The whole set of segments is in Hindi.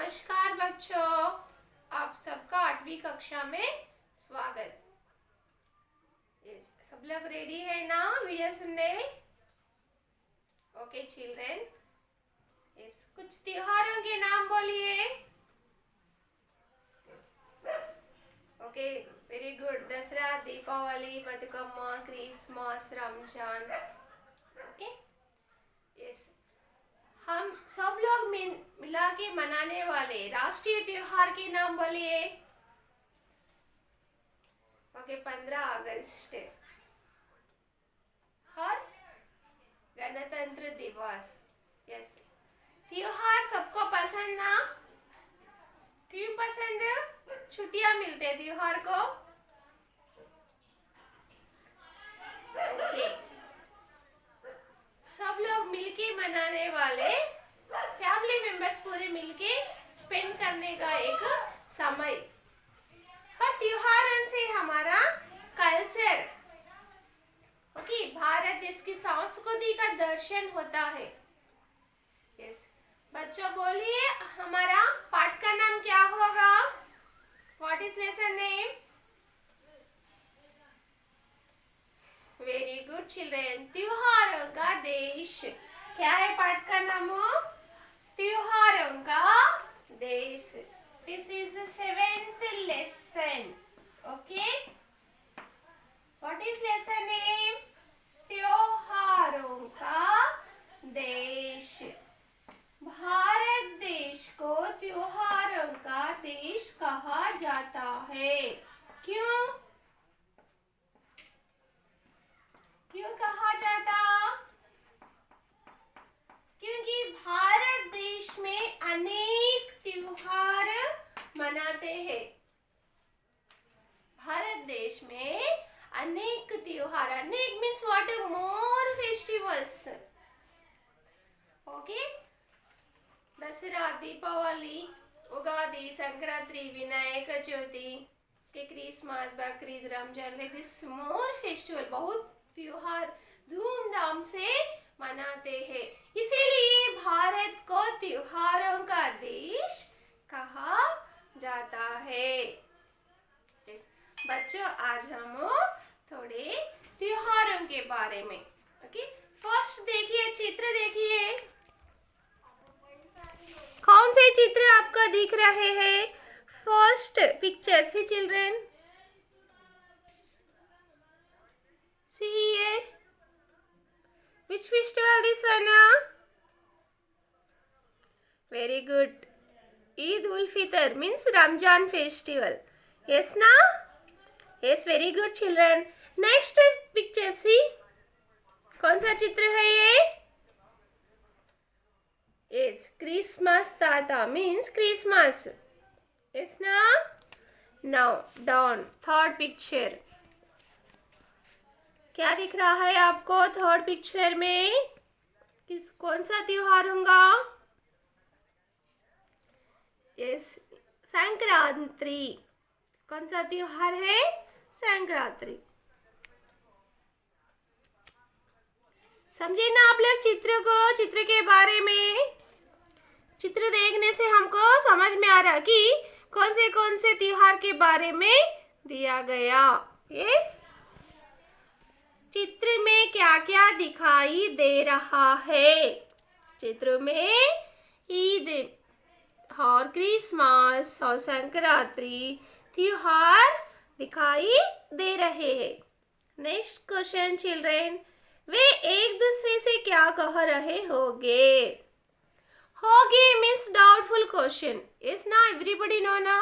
नमस्कार बच्चों, आप सबका 8वीं कक्षा में स्वागत। सब लोग रेडी है ना वीडियो सुनने? ओके चिल्ड्रन, कुछ त्योहारों के नाम बोलिए। Okay very good. Dussehra, Deepavali, Bathukamma, Christmas, Ramzan. Okay yes, हम सब लोग मिला के मनाने वाले राष्ट्रीय त्योहार के नाम बोलिए। ओके 15 अगस्त और गणतंत्र दिवस। यस, त्योहार सबको पसंद ना? क्यों पसंद? छुट्टियां मिलते हैं त्योहार को। ओके, सब लोग मिलके मनाने वाले, फैमिली मेंबर्स पूरे मिलके स्पेंड करने का एक समय। और त्योहारों से हमारा कल्चर, ओके, भारत देश की संस्कृति का दर्शन होता है। यस बच्चों बोलिए, हमारा पाठ का नाम क्या होगा? What is lesson name? Very good children, त्योहारों का देश। क्या है पाठ का नाम? त्योहारों का देश। This is the 7th lesson. Okay, what is lesson name? त्योहारों का देश। भारत देश को त्योहारों का देश कहा जाता है। क्यों कहा जाता? क्योंकि भारत देश में अनेक त्योहार मनाते हैं। भारत देश में अनेक त्योहार, अनेक means what? More festivals. Okay, Dussehra, Deepavali, Ugadi, Sankranti, Vinayaka Chauthi, Christmas, Bakrid, Ramzan, like this more festival, बहुत त्योहार धूमधाम से मनाते हैं। इसीलिए भारत को त्योहारों का देश कहा जाता है। बच्चों, आज हम थोड़े त्योहारों के बारे में, ओके, फर्स्ट देखिए, चित्र देखिए। कौन से चित्र आपको दिख रहे हैं? First picture, see children, see here. Which festival this one? Very good. Eid ul Fitr means Ramjan festival. Yes na? Yes, very good children. Next picture see. कौन सा चित्र है ये? Yes, Christmas ताता means Christmas. Yes na? Now down, third picture. क्या दिख रहा है आपको थर्ड पिक्चर में? कौन सा त्योहार होगा? यस, संक्रांति। कौन सा त्योहार है? संक्रांति। समझे ना आप लोग चित्र को, चित्र के बारे में? चित्र देखने से हमको समझ में आ रहा कि कौन से त्योहार के बारे में दिया गया। यस, चित्र में क्या क्या दिखाई दे रहा है? चित्र में ईद और क्रिसमस और संक्रांति त्योहार दिखाई दे रहे हैं। नेक्स्ट क्वेश्चन चिल्ड्रन, वे एक दूसरे से क्या कह रहे होंगे? होगे मीन्स डाउटफुल क्वेश्चन। इज ना एवरीबडी नो ना?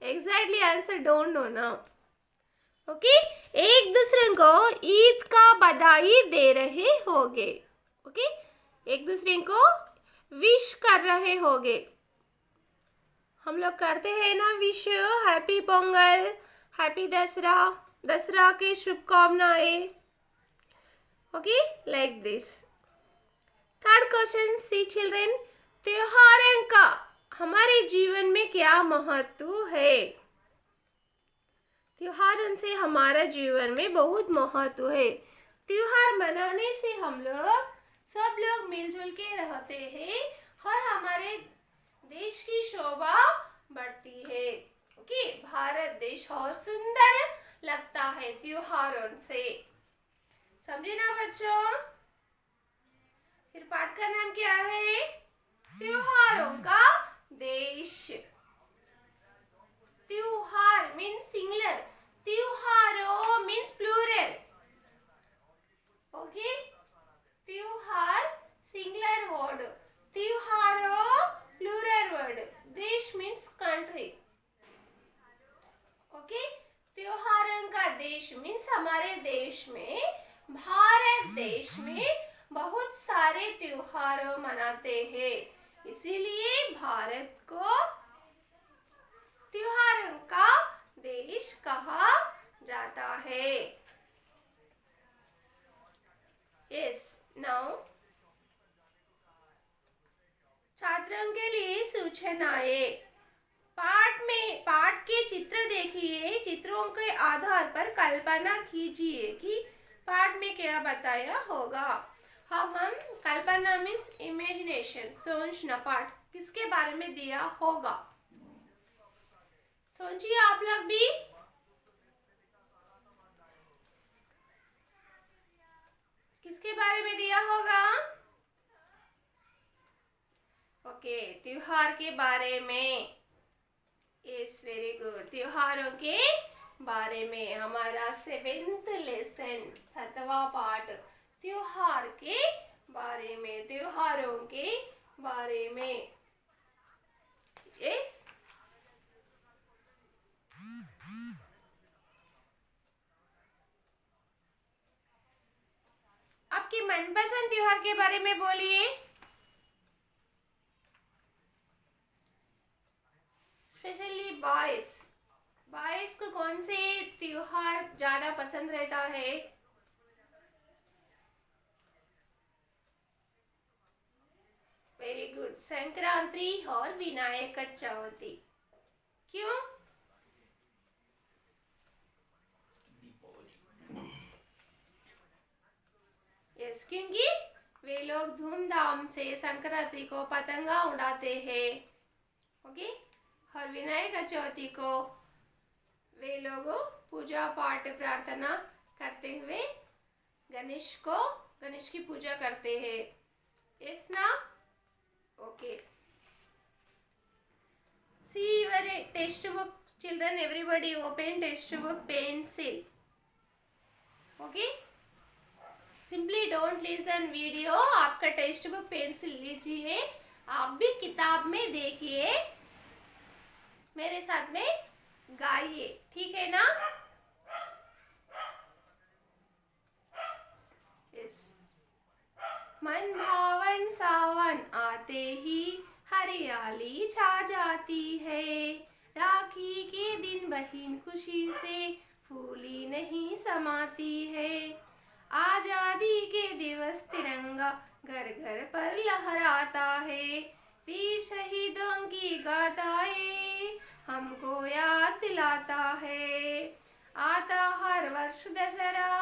एग्जैक्टली आंसर डोंट नो ना। ओके, एक दूसरे को ईद का बधाई दे रहे होंगे। ओके, एक दूसरे को विश कर रहे होंगे। हम लोग करते हैं ना wish, happy Pongal, happy Dasara, Dasara की शुभकामनाएं। Okay, like this. Third question see children, त्योहारों का हमारे जीवन में क्या महत्व है? त्योहारों से हमारा जीवन में बहुत महत्व है। त्योहार मनाने से हम लोग सब लोग मिलजुल के रहते हैं और हमारे देश की शोभा बढ़ती है। ओके, भारत देश और सुंदर लगता है त्योहारों से। समझे ना बच्चों? फिर पाठ का नाम क्या है? त्योहारों का देश। त्योहार मीन्स सिंगुलर, त्योहारों मीन्स प्लूरल। ओके, त्योहार सिंगुलर वर्ड, त्योहारों प्लूरल वर्ड, देश मीन्स कंट्री। ओके, त्योहारों का देश मीन्स हमारे देश में, भारत देश में बहुत सारे त्योहार मनाते हैं, इसीलिए भारत को त्योहारों का देश कहा जाता है। यस, नाउ छात्रों के लिए सूचनाएं। पाठ के चित्र देखिए, चित्रों के आधार पर कल्पना कीजिए कि पाठ में क्या बताया होगा। हम कल्पना मीन्स इमेजिनेशन, सोचना। पाठ किसके बारे में दिया होगा, सोचिए आप लोग भी। किसके बारे में दिया होगा? ओके, त्योहार के बारे में। यस, वेरी गुड, त्योहारों के बारे में। हमारा 7th लेसन, 7वां पाठ, त्योहार के बारे में, त्योहारों के बारे में। यस, आपके मनपसंद त्योहार के बारे में बोलिए। स्पेशली बॉयज को कौन से त्योहार ज्यादा पसंद रहता है? वेरी गुड, संक्रांति और विनायक चौथी। क्यों? यस, क्योंकि वे लोग धूमधाम से संक्रांति को पतंगा उड़ाते हैं। ओके, और विनायक चौथी को वे लोग पूजा पाठ प्रार्थना करते हुए गणेश की पूजा करते हैं। यस ना? Okay, see your textbook, children, everybody open textbook, pencil. Okay, simply don't listen video. आपका टेक्स्ट बुक पेंसिल लीजिए, आप भी किताब में देखिए, मेरे साथ में गाइए, ठीक है ना? यस, मन भावन सावन आते ही हरियाली छा जाती है, राखी के दिन बहन खुशी से फूली नहीं समाती है, आजादी के दिवस तिरंगा घर घर पर लहराता है, वीर शहीदों की गाथाएं हमको याद दिलाता है, आता हर वर्ष दशहरा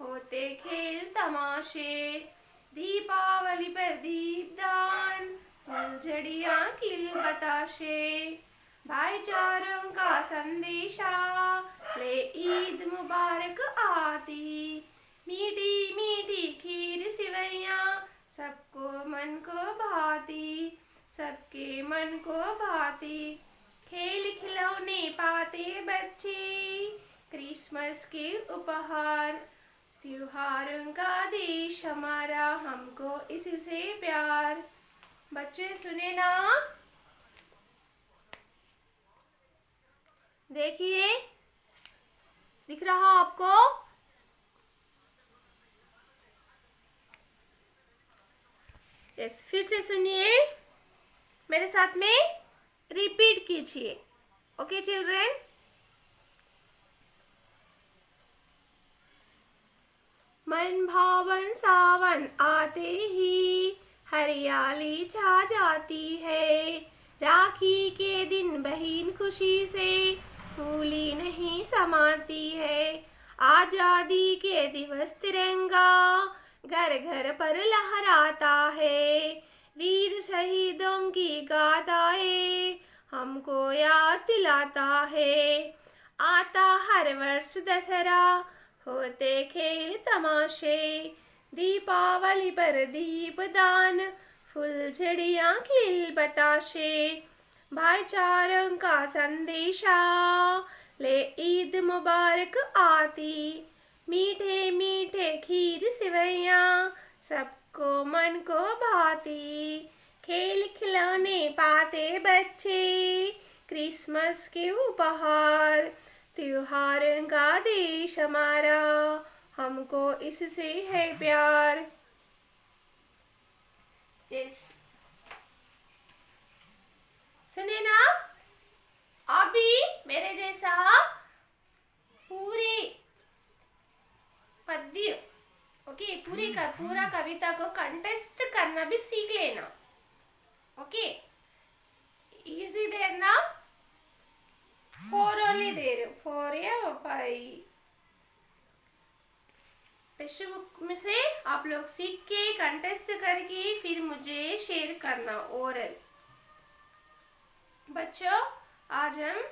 होते खेल तमाशे, दीपावली पर दीपदान फुलझड़ियाँ खिल बताशे, भाईचारों का संदेशा ले ईद मुबारक आती, मीठी मीठी खीर सिवैयाँ सबको मन को भाती, सबके मन को भाती, खेल खिलौने पाते बच्चे क्रिसमस के उपहार, त्योहारों का देश हमारा हमको इससे प्यार। बच्चे सुने ना? देखिए, दिख रहा आपको? यस, फिर से सुनिए, मेरे साथ में रिपीट कीजिए। Okay children? मन भावन सावन आते ही हरियाली छा जाती है, राखी के दिन बहन खुशी से फूली नहीं समाती है, आजादी के दिवस तिरंगा घर घर पर लहराता है, वीर शहीदों की गाथाएं हमको याद दिलाता है। आता हर वर्ष दशहरा, होते खेल तमाशे, दीपावली पर दीपदान, फुलझड़ियाँ खिल बताशे, भाईचारों का संदेशा ले ईद मुबारक आती, मीठे मीठे खीर सेवैयाँ सबको मन को भाती, खेल खिलौने पाते बच्चे, क्रिसमस के उपहार, त्योहारों का देश हमारा, हमको इससे है प्यार। यस, सुने ना? आप भी मेरे जैसा पूरी पद्य, ओके, पूरा कविता को कंटेस्ट करना भी सीख लेना। ओके, इजी देर ना? 4 ओनली देर, 4 या 5 टेक्स्ट बुक में से आप लोग सीख के कंटेस्ट करके फिर मुझे शेयर करना ओरल। बच्चों, आज हम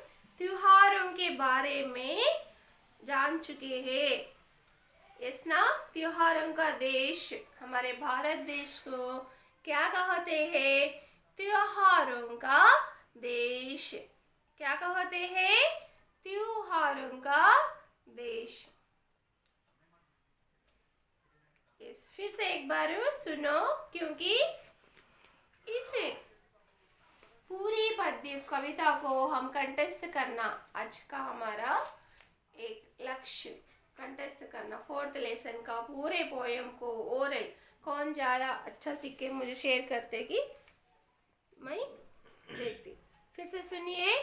त्योहारों के बारे में जान चुके हैं। यस ना? त्योहारों का देश, हमारे भारत देश को क्या कहते हैं? त्योहारों का देश। क्या कहते हैं? त्योहारों का देश। यस, फिर से एक बार सुनो, क्योंकि इस पूरी पद्य कविता को हम कंटेस्ट करना आज का हमारा एक लक्ष्य, कंटेस्ट करना 4th लेसन का पूरे पोएम को ओरल। कौन ज़्यादा अच्छा सीख के मुझे शेयर करते कि मैं देखती। फिर से सुनिए।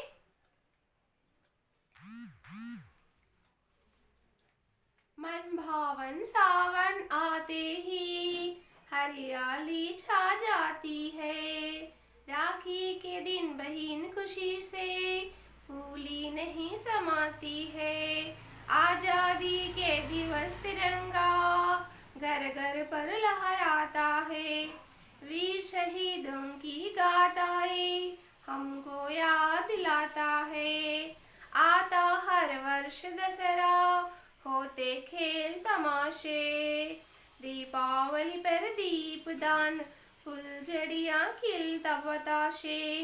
मन भावन सावन आते ही हरियाली छा जाती है, राखी के दिन बहन खुशी से फूली नहीं समाती है, आजादी के दिवस तिरंगा घर घर पर लहराता है, वीर शहीदों की गाथाएं हमको याद दिलाता है, आता हर वर्ष दशहरा, होते खेल तमाशे, दीपावली पर दीपदान, फुलझड़ियाँ खिलता बताशे,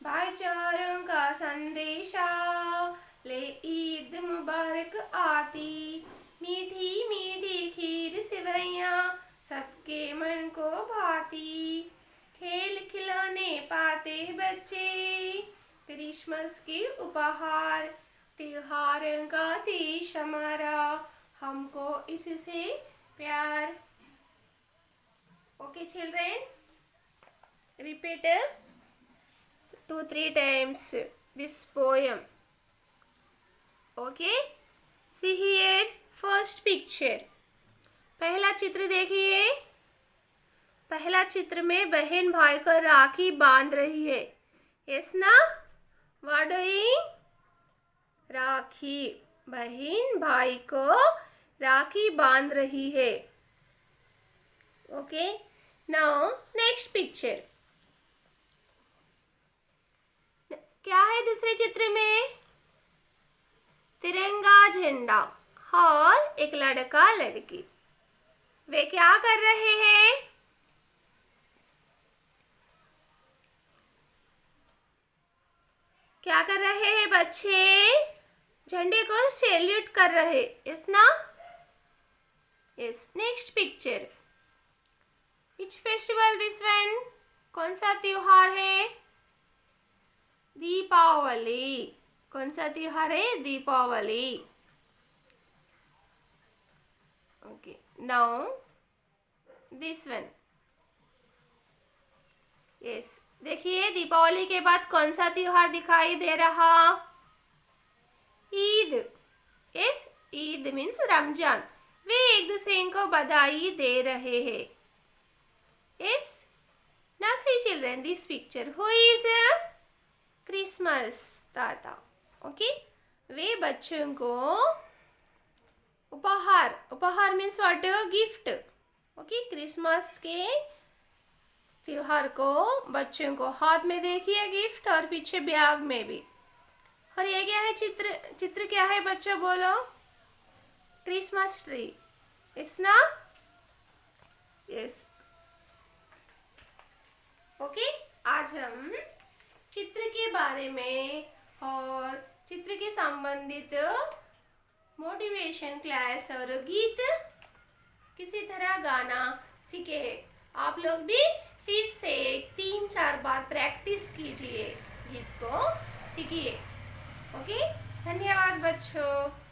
भाईचारों का संदेशा ले ईद मुबारक आती, मीठी मीठी खीर सेवैयाँ सबके मन को भाती, खेल खिलौने पाते बच्चे, क्रिसमस के उपहार, त्योहारों का देश हमारा, हमको इससे प्यार। Okay children, repeat 2-3 times this poem. Okay, see here first picture. पहला चित्र देखिए। पहला चित्र में बहन भाई को राखी बांध रही है। यस ना? What doing? राखी, बहन भाई को राखी बांध रही है। Okay, now next picture. क्या है दूसरे चित्र में? तिरंगा झंडा और एक लड़का लड़की। वे क्या कर रहे हैं? क्या कर रहे हैं बच्चे? झंडे को सैल्यूट कर रहे। यस ना? Yes, next picture. Which festival this one? कौन सा त्योहार है? दीपावली। कौन सा त्योहार है? Deepawali. Okay, now this one. Yes, देखिए दीपावली के बाद कौन सा त्योहार दिखाई दे रहा? ईद। Yes, Eid means Ramzan. वे एक दूसरे को बधाई दे रहे हैं। Yes, now see children this picture. Who is Christmas ताता? ओके, वे बच्चों को उपहार means what? Gift. Okay, Christmas के त्योहार को बच्चों को हाथ में देखिए गिफ्ट और पीछे बैग में भी। और ये क्या है? चित्र चित्र क्या है बच्चों बोलो? Christmas tree. इस ना? यस। ओके, आज हम चित्र के बारे में और चित्र के संबंधित मोटिवेशन क्लास और गीत किसी तरह गाना सीखे। आप लोग भी फिर से 3-4 बार प्रैक्टिस कीजिए, गीत को सीखिए। ओके, धन्यवाद बच्चों।